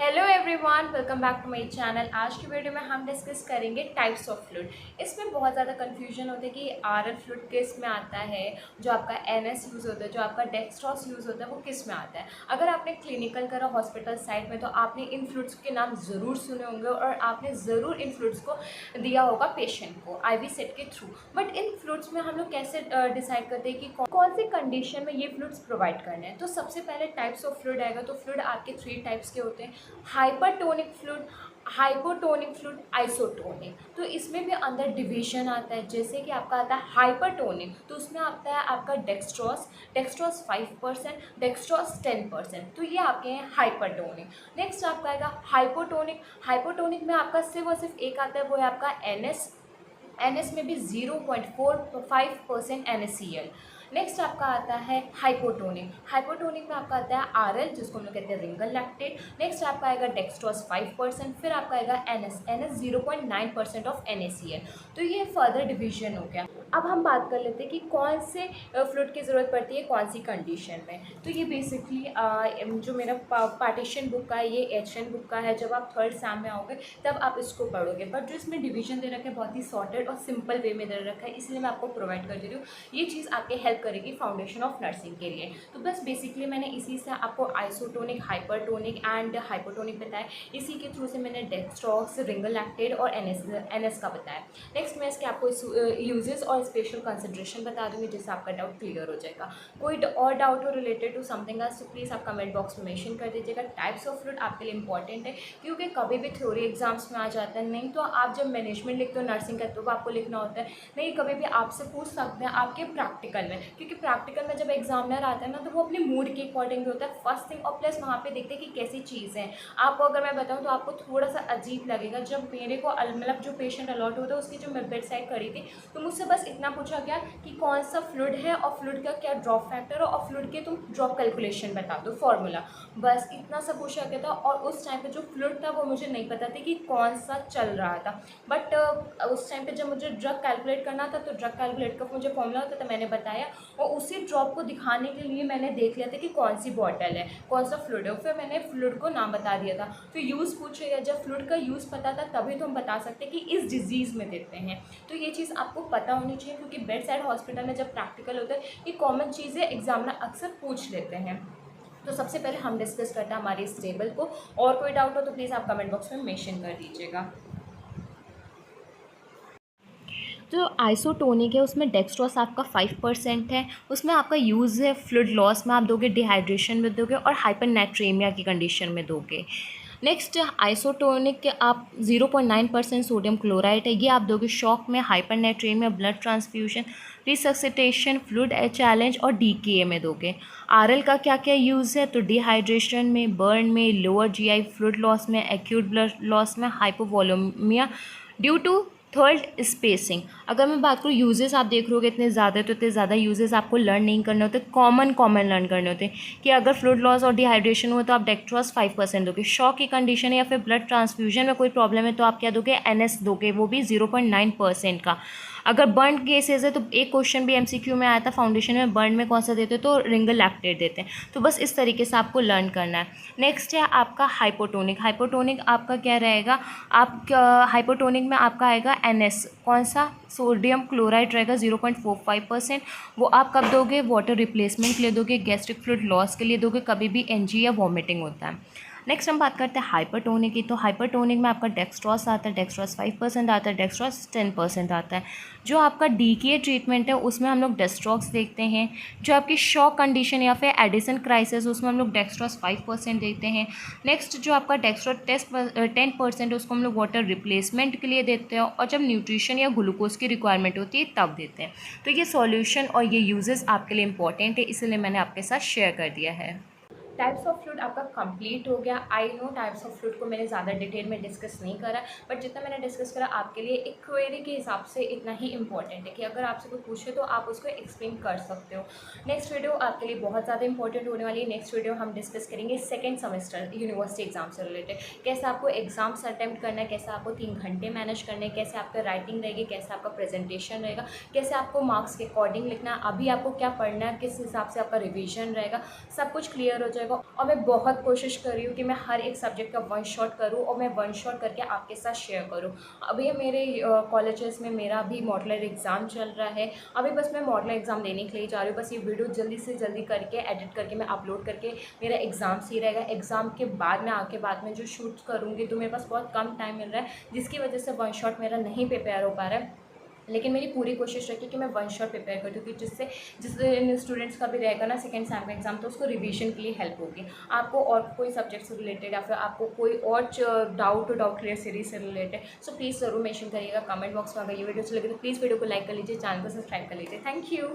Hello everyone, welcome back to my channel. आज की video में हम डिस्कस करेंगे टाइप्स ऑफ फ्लूइड। इसमें बहुत ज़्यादा कन्फ्यूजन होता है कि आरएल फ्लूइड किस में आता है, जो आपका एनएस यूज़ होता है, जो आपका डेक्स्ट्रॉस यूज़ होता है वो किस में आता है। अगर आपने क्लिनिकल करा हॉस्पिटल साइड में तो आपने इन फ्लूइड्स के नाम ज़रूर सुने होंगे और आपने ज़रूर इन फ्लूइड्स को दिया होगा पेशेंट को आईवी सेट के थ्रू। बट इन फ्लूइड्स में हम लोग कैसे डिसाइड करते हैं कि कौन सी कंडीशन में ये फ्लूइड्स प्रोवाइड करने हैं। तो सबसे पहले टाइप्स ऑफ फ्लूइड आएगा। तो फ्लूइड आपके 3 टाइप्स के होते हैं: hypertonic fluid, hypotonic fluid, isotonic. तो इसमें भी अंदर डिवीजन आता है। जैसे कि आपका आता है हाइपरटोनिक, तो उसमें आता है आपका डेक्स्ट्रॉस, डेक्स्ट्रॉस 5%, डेक्स्ट्रॉस 10%, तो ये आपके हैं हाइपरटोनिक। नेक्स्ट आपका आएगा हाइपोटोनिक। हाइपोटोनिक में आपका सिर्फ और सिर्फ एक आता है, वो है आपका एनएस। एनएस में भी 0.45% NaCl। नेक्स्ट आपका आता है हाइपोटोनिक। हाइपोटोनिक में आपका आता है आरएल, जिसको हम लोग कहते हैं रिंगल लैक्टेट। नेक्स्ट आपका आएगा डेक्स्ट्रॉस 5%, फिर आपका आएगा एनएस। NS 0.9% of NaCl। तो ये फर्दर डिवीजन हो गया। अब हम बात कर लेते हैं कि कौन से फ्लूइड की ज़रूरत पड़ती है कौन सी कंडीशन में। तो ये बेसिकली जो मेरा पार्टीशन बुक का है, ये HN बुक का है। जब आप थर्ड एग्जाम में आओगे तब आप इसको पढ़ोगे। बट जो इसमें डिवीजन दे रखा है बहुत ही सॉर्टेड और सिंपल वे में दे रखा है, इसलिए मैं आपको प्रोवाइड कर दे रही हूँ। ये चीज़ आपके हेल्प करेगी फाउंडेशन ऑफ नर्सिंग के लिए। तो बस बेसिकली मैंने इसी से आपको आइसोटोनिक, हाइपरटोनिक एंड हाइपोटोनिक बताया। इसी के थ्रू से मैंने डेक्स्ट्रॉस, रिंगल लैक्टेट और एनएस का बताया। नेक्स्ट मैं इसके आपको यूजेस और स्पेशल कंसिडरेशन बता दूंगी, जिससे आपका डाउट क्लियर हो जाएगा। कोई और डाउट हो रिलेटेड टू समथिंग एल्स तो प्लीज़ आप कमेंट बॉक्स में मेंशन कर दीजिएगा। टाइप्स ऑफ फ्लूइड आपके लिए इंपॉर्टेंट है, क्योंकि कभी भी थ्योरी एग्जाम्स में आ जाता है। नहीं तो आप जब मैनेजमेंट लिखते हो नर्सिंग का तो आपको लिखना होता है, नहीं कभी भी आपसे पूछ सकते हैं आपके प्रैक्टिकल में, क्योंकि प्रैक्टिकल में जब एग्जामिनर आता है ना तो वो अपने मूड के अकॉर्डिंग होता है फर्स्ट थिंग। और प्लस वहाँ पे देखते हैं कि कैसी चीज़ है। आपको अगर मैं बताऊँ तो आपको थोड़ा सा अजीब लगेगा। जब मेरे को मतलब जो पेशेंट अलॉट होता है उसकी जो मैं बेड साइड करी थी, तो मुझसे बस इतना पूछा गया कि कौन सा फ्लूइड है और फ्लूइड का क्या ड्रॉप फैक्टर है और फ्लूइड के तुम ड्रॉप कैलकुलेशन बता दो फॉर्मूला। बस इतना सा पूछा गया था। और उस टाइम पे जो फ्लूइड था वो मुझे नहीं पता था कि कौन सा चल रहा था। बट उस टाइम पे जब मुझे ड्रग कैलकुलेट करना था तो ड्रग कैलकुलेट का मुझे फॉर्मूला होता था, मैंने बताया। और उसी ड्रॉप को दिखाने के लिए मैंने देख लिया था कि कौन सी बॉटल है, कौन सा फ्लूइड है। फिर मैंने फ्लूइड को नाम बता दिया था। फिर यूज़ पूछेगा, जब फ्लूइड का यूज़ पता था तभी तो हम बता सकते हैं कि इस डिजीज़ में देते हैं। तो ये चीज़ आपको पता होनी चाहिए, क्योंकि बेड साइड हॉस्पिटल में जब प्रैक्टिकल होता है ये कॉमन चीज़ें एग्जामिनर अक्सर पूछ लेते हैं। तो सबसे पहले हम डिस्कस करते हैं हमारे इस टेबल को। और कोई डाउट हो तो प्लीज़ आप कमेंट बॉक्स में मेंशन कर दीजिएगा। जो आइसोटोनिक है उसमें डेक्स्ट्रॉस आपका 5% है। उसमें आपका यूज़ है फ्लूइड लॉस में आप दोगे, डिहाइड्रेशन में दोगे और हाइपरनेट्रेमिया की कंडीशन में दोगे। नेक्स्ट आइसोटोनिक के आप 0.9% सोडियम क्लोराइड है, ये आप दोगे शॉक में, hypernatremia, blood transfusion, resuscitation, fluid challenge और डीकेए में दोगे। आरएल का क्या क्या यूज़ है, तो डिहाइड्रेशन में, बर्न में, लोअर जीआई फ्लूइड लॉस में, एक्यूट ब्लड लॉस में, hypovolemia due to third spacing. अगर मैं बात करूँ यूजेस, आप देख रहे हो इतने ज़्यादा, तो इतने ज़्यादा यूजेस आपको लर्न नहीं करने होते, कॉमन लर्न करने होते हैं कि अगर फ्लूइड लॉस और डिहाइड्रेशन हो तो आप डेक्स्ट्रॉस 5% दोगे। शॉक की कंडीशन है या फिर ब्लड ट्रांसफ्यूजन में कोई प्रॉब्लम है तो आप क्या दोगे, एनएस दोगे, वो भी 0.9% का। अगर बर्न केसेस है तो एक क्वेश्चन भी एमसीक्यू में आया था फाउंडेशन में, बर्न में कौन सा देते हैं तो रिंगल लैक्टेट देते हैं। तो बस इस तरीके से आपको लर्न करना है। नेक्स्ट है आपका हाइपोटोनिक। हाइपोटोनिक आपका क्या रहेगा, आप हाइपोटोनिक में आपका आएगा एनएस, कौन सा, सोडियम क्लोराइड रहेगा 0.45%। वो आप कब दोगे, वाटर रिप्लेसमेंट के लिए दोगे, गैस्ट्रिक फ्लूइड लॉस के लिए दोगे, कभी भी एनजी या वॉमिटिंग होता है। नेक्स्ट हम बात करते हैं हाइपरटोनिक की। तो हाइपरटोनिक में आपका डेक्स्ट्रॉस आता है, डेक्स्ट्रॉस 5% आता है, डेक्स्ट्रॉस 10% आता है। जो आपका डीके ट्रीटमेंट है उसमें हम लोग डेक्स्ट्रॉक्स देखते हैं। जो आपकी शॉक कंडीशन या फिर एडिसन क्राइसिस उसमें हम लोग डेक्स्ट्रॉस 5% देते हैं। नेक्स्ट जो आपका डेक्स्ट्रॉस 10% है उसको हम लोग वाटर रिप्लेसमेंट के लिए देते हैं, और जब न्यूट्रिशन या ग्लूकोज की रिक्वायरमेंट होती है तब देते हैं। तो ये सॉल्यूशन और ये यूजेस आपके लिए इंपॉर्टेंट है, इसलिए मैंने आपके साथ शेयर कर दिया है। टाइप्स ऑफ फ्लूइड आपका कंप्लीट हो गया। I know types of fluid को मैंने ज़्यादा डिटेल में डिस्कस नहीं करा, बट जितना मैंने डिस्कस करा आपके लिए एक क्वेरी के हिसाब से इतना ही इंपॉर्टेंट है कि अगर आपसे कोई पूछे तो आप उसको एक्सप्लेन कर सकते हो। नेक्स्ट वीडियो आपके लिए बहुत ज़्यादा इंपॉर्टेंट होने वाली है। नेक्स्ट वीडियो हम डिस्कस करेंगे सेकेंड सेमेस्टर यूनिवर्सिटी एग्जाम से रिलेटेड, कैसे आपको एग्जाम्स अटैम्प्ट करना है, कैसे आपको 3 घंटे मैनेज करने हैं, कैसे आपका राइटिंग रहेगी, कैसे आपका प्रेजेंटेशन रहेगा, कैसे आपको मार्क्स के अकॉर्डिंग लिखना है, अभी आपको क्या पढ़ना है, किस हिसाब से आपका रिविजन रहेगा, सब कुछ क्लियर हो जाएगा। चलेगा। और मैं बहुत कोशिश कर रही हूँ कि मैं हर एक सब्जेक्ट का वन शॉट करूँ और मैं वन शॉट करके आपके साथ शेयर करूँ। अभी मेरे कॉलेजेस में मेरा अभी मॉडलर एग्ज़ाम चल रहा है। अभी बस मैं मॉडलर एग्ज़ाम देने के लिए जा रही हूँ। बस ये वीडियो जल्दी से जल्दी करके एडिट करके मैं अपलोड करके मेरा एग्ज़ाम सही रहेगा। एग्ज़ाम के बाद मैं आके बाद में जो शूट करूँगी तो मेरे पास बहुत कम टाइम मिल रहा है, जिसकी वजह से वन शॉट मेरा नहीं प्रिपेयर हो पा रहा है। लेकिन मेरी पूरी कोशिश रही कि मैं वन शॉट प्रिपेयर कर दूँ कि जिससे जिस स्टूडेंट्स का भी रहेगा ना सेकंड सेम एग्ज़ाम, तो उसको रिवीजन के लिए हेल्प होगी। आपको और कोई सब्जेक्ट से रिलेटेड या फिर आपको कोई और डाउट क्लियर सीरीज से रिलेटेड, सो प्लीज़ ज़रूर मेंशन करिएगा कमेंट बॉक्स में। अगर ये वीडियो अच्छी लगे तो प्लीज़ वीडियो को लाइक कर लीजिए, चैनल को सब्सक्राइब कर लीजिए। Thank you.